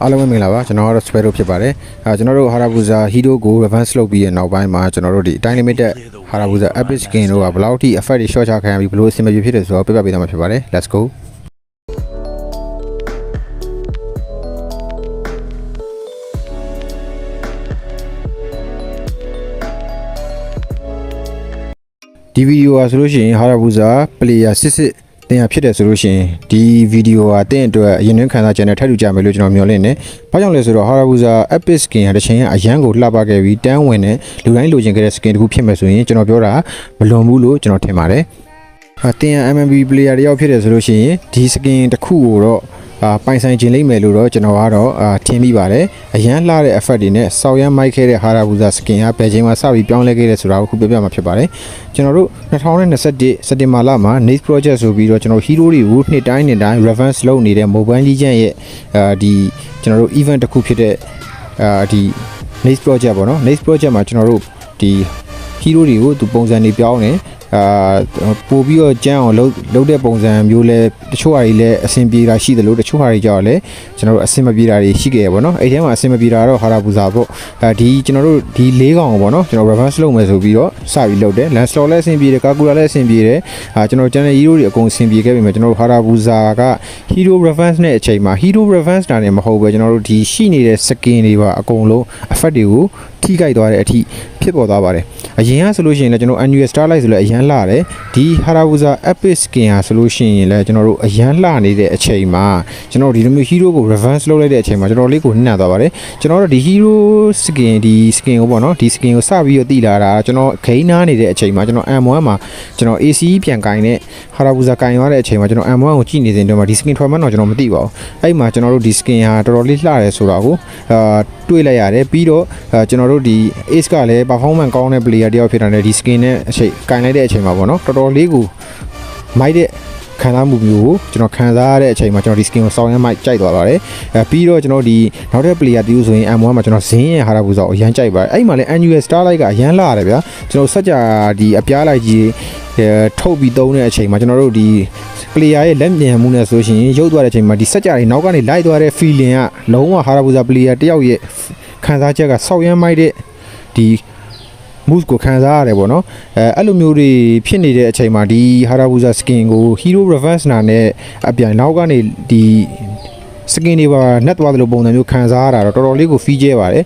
အားလုံးပဲမင်္ဂလာပါကျွန်တော်ကတော့ Sparrow ဖြစ်ပါတယ်ကျွန်တော်တို့ Hayabusa Hero ကို reverse လုပ်ပြီးတဲ့နောက်ပိုင်းမှာကျွန်တော်တို့ဒီ time limited Hayabusa epic skin တို့ကဘယ်လောက်ထိ effect တွေ short ချခံရပြီးဘယ်လိုအဆင်ပြေဖြစ်တယ်ဆိုတော့ပြပြပေးသွားမှာဖြစ်ပါတယ် let's go ဒီဗီဒီယိုကဆိုလို့ရှိရင် Hayabusa player စစ်တင်ရဖြစ်တယ်ဆိုလို့ရှိရင်ဒီဗီဒီယိုဟာတင့်အတွက်အရင်နှင်းခံစားချက်နဲ့ထပ်တူကြမယ်လို့ကျွန်တော်မျှော်လင့်နေ။ဘာကြောင့်လဲဆိုတော့ Hayabusa epic skin ဟာတစ်ချိန်ကအရန်ကိုလှပခဲ့ပြီးတန်းဝင်တဲ့လူတိုင်းလိုချင်ခဲ့တဲ့ skin တခုဖြစ်မယ်ဆိုရင်ကျွန်တော်ပြောတာမလွန်ဘူးလို့ကျွန်တော်ထင်ပါတယ်။တင်ရ MMB player တယောက်ဖြစ်တယ်ဆိုလို့ရှိရင်ဒီ skin တစ်ခုကိုတော့ပိုင်ဆိုင်ခြင်းလိမ့်မယ်လို့တော့ကျွန်တော်ကတော့ထင်မိပါတယ်အရန်လှတဲ့ effect တွေနဲ့စောက်ရမ်းမိုက်ခဲ့တဲ့ Hayabusa skin ကဘယ်ချိန်မှစပြီးပြောင်းလဲခဲ့တဲ့ဆိုတာကိုခုပြပြမှာဖြစ်ပါတယ်ကျွန်တော်တို့2021စက်တင်ဘာလမှာ Next Project ဆိုပြီးတော့ကျွန်တော် hero တွေကိုနှစ်တိုင်း reference လုပ်နေတဲ့ Mobile Legends ရဲ့ဒီကျွန်တော်တို့ event တစ်ခုဖြစ်တဲ့ဒီ Next Project ပေါ့နော် Next Project မှာကျွန်တော်တို့ဒီ hero တွေကိုသူပုံစံတွေပြောင်းနေပို့ပြီးတော့ကျန်းအောင်လုပ်တဲ့ပုံစံမျိုးလဲတချို့ဟာတွေလည်းအဆင်ပြေတာရှိတယ်လို့တချို့ဟာတွေကြောက်လဲကျွန်တော်တို့အဆင်မပြေတာတွေရှိခဲ့ရပါတော့အဲ့ထဲမှာအဆင်မပြေတာတော့ Hayabusa ပေါ့ဒီကျွန်တော်တို့ဒီ၄កောင်ပေါ့နော်ကျွန်တော် reverse လုပ်မယ်ဆိုပြီးတော့စပြီးလုပ်တယ် Lancelot လည်းအဆင်ပြေတယ် Kakura လည်းအဆင်ပြေတယ်ကျွန်တော်ကျန်တဲ့ hero တွေအကုန်အဆင်ပြေခဲ့ပြီမယ်ကျွန်တော်တို့ Hayabusa က hero reverse နဲ့အချိန်မှာ hero reverse တာနဲ့မဟုတ်ပဲကျွန်တော်တို့ဒီရှိနေတဲ့ skin တွေပါအကုန်လုံး effect တွေကိုထိခိုက်သွားတဲ့အထိဖြစ်ပေါ်သွားပါတယ်အရင်ကဆိုလို့ရှိရင်လည်းကျွန်တော် annual starlight ဆိုလည်းအရန်လှတယ်ဒီ Hayabusa epic skin ဟာဆိုလို့ရှိရင်လည်းကျွန်တော်တို့အရန်လှနေတဲ့အချိန်မှာကျွန်တော်ဒီလိုမျိုး hero ကို reverse လုပ်လိုက်တဲ့အချိန်မှာကျွန်တော်လေးကိုနှံ့သွားပါတယ်ကျွန်တော်တို့ဒီ hero skin ဒီ skin ကိုပေါ့နော်ဒီ skin ကိုစပြီးတော့တည်လာတာကျွန်တော်ဂိမ်းနားနေတဲ့အချိန်မှာကျွန်တော် M1 မှာကျွန်တော် AC ပြန်ကင်တဲ့ Hayabusa ကင်သွားတဲ့အချိန်မှာကျွန်တော် M1 ကိုကြည့်နေစဉ်တုန်းမှာဒီ skin ထွက်မှန်းတော့ကျွန်တော်မသိပါဘူးအဲ့မှာကျွန်တော်တို့ဒီ skin ဟာတော်တော်လေးလှတယ်ဆိုတာကိုတွေ့လိုက်ရတယ်ပြီးတော့ကျွန်တော်တို့ဒီ Ace ကလည်း performance ကောင်းတဲ့ player တယောက်ဖြစ်တာနဲ့ဒီ skin နဲ့အချိန်ကင်လိုက်တဲ့အချိန်မှာပေါ့နော်တော်တော်လေးကိုမိုက်တဲ့ခံစားမှုမျိုးကိုကျွန်တော်ခံစားရတဲ့အချိန်မှာကျွန်တော်ဒီ skin ကိုစောင်းရမ်းမိုက်ကြိုက်သွားပါတယ်ပြီးတော့ကျွန်တော်ဒီနောက်တဲ့ player တူဆိုရင် M1 မှာကျွန်တော်ဇင်းရဲ့ Hayabusa ကိုအရန်ကြိုက်ပါတယ်အဲ့မှာလည်း annual starlight ကအရန်လာရတယ်ဗျာကျွန်တော်စက်ကြဒီအပြားလိုက်ကြီးထုတ်ပြီးသုံးတဲ့အချိန်မှာကျွန်တော်တို့ဒီ player ရဲ့လက်မြန်မှုနဲ့ဆိုရှင်ရုပ်သွားတဲ့အချိန်မှာဒီစက်ကြတွေနောက်ကနေလိုက်သွားတဲ့ feeling ကလုံးဝ Hayabusa player တယောက်ရဲ့ခံစားချက်ကစောက်ရမ်းမိုက်တဲ့ဒီ move ကိုခံစားရတယ်ပေါ့နော်အဲ့လိုမျိုးတွေဖြစ်နေတဲ့အချိန်မှာဒီ Hayabusa skin ကို hero reverse နာနဲ့အပြန်နောက်ကနေဒီ skin တွေပါနှက်သွားတယ်လို့ပုံစံမျိုးခံစားရတာတော့တော်တော်လေးကို feel ကျဲပါတယ်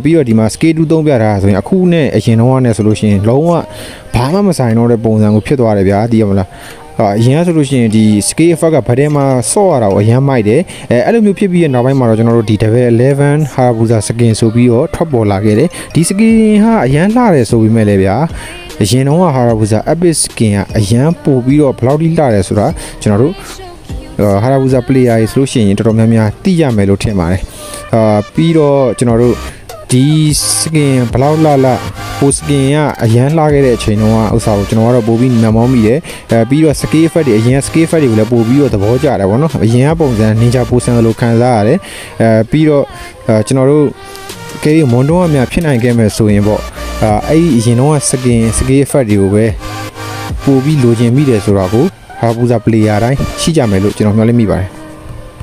ပြီးတော့ဒီမှာ scale 2 သုံးပြထားတာဆိုရင်အခုနဲ့အရင်တော့နဲ့ဆိုလို့ရှိရင်လုံးဝဘာမှမဆိုင်တော့တဲ့ပုံစံကိုဖြစ်သွားတယ်ဗျာသိရမလားအရင်ကဆိုလို့ရှိရင်ဒီ scale effect ကဗတ်ထဲမှာဆော့ရတာကိုအရင်မိုက်တယ်အဲ့လိုမျိုးဖြစ်ပြီးတဲ့နောက်ပိုင်းမှာတော့ကျွန်တော်တို့ဒီ level 11 Hayabusa skin ဆိုပြီးတော့ထွက်ပေါ်လာခဲ့တယ်ဒီ skin ဟာအရင်လှတယ်ဆိုပြီးမဲ့လေဗျာအရင်တော့ Hayabusa epic skin ကအရင်ပို့ပြီးတော့ဘယ်လောက်ထိလှတယ်ဆိုတာကျွန်တော်တို့Hayabusa player တွေဆိုလို့ရှိရင်တော်တော်များများသိရမယ်လို့ထင်ပါတယ်ပြီးတော့ကျွန်တော်တို့ဒီ skin ဘလောက်လှပို skin ကအရန်လှခဲ့တဲ့အချိန်တုန်းကဥစ္စာကိုကျွန်တော်ကတော့ပို့ပြီးနာမောမိတယ်ပြီးတော့ scale effect တွေအရင် scale effect တွေကိုလည်းပို့ပြီးတော့သဘောကျတယ်ဗောနော်အရင်ကပုံစံ ninja ပိုစံလို့ခံစားရတယ်ပြီးတော့ကျွန်တော်တို့ကဲမွန်တော့အများဖြစ်နိုင်ခဲ့မယ်ဆိုရင်ပေါ့အဲ့ဒီအရင်တုန်းက scale effect တွေကိုပဲပို့ပြီးလိုချင်မိတယ်ဆိုတာကိုHayabusa player တိုင်းရှိကြမယ်လို့ကျွန်တော်မျှော်လင့်မိပါတယ်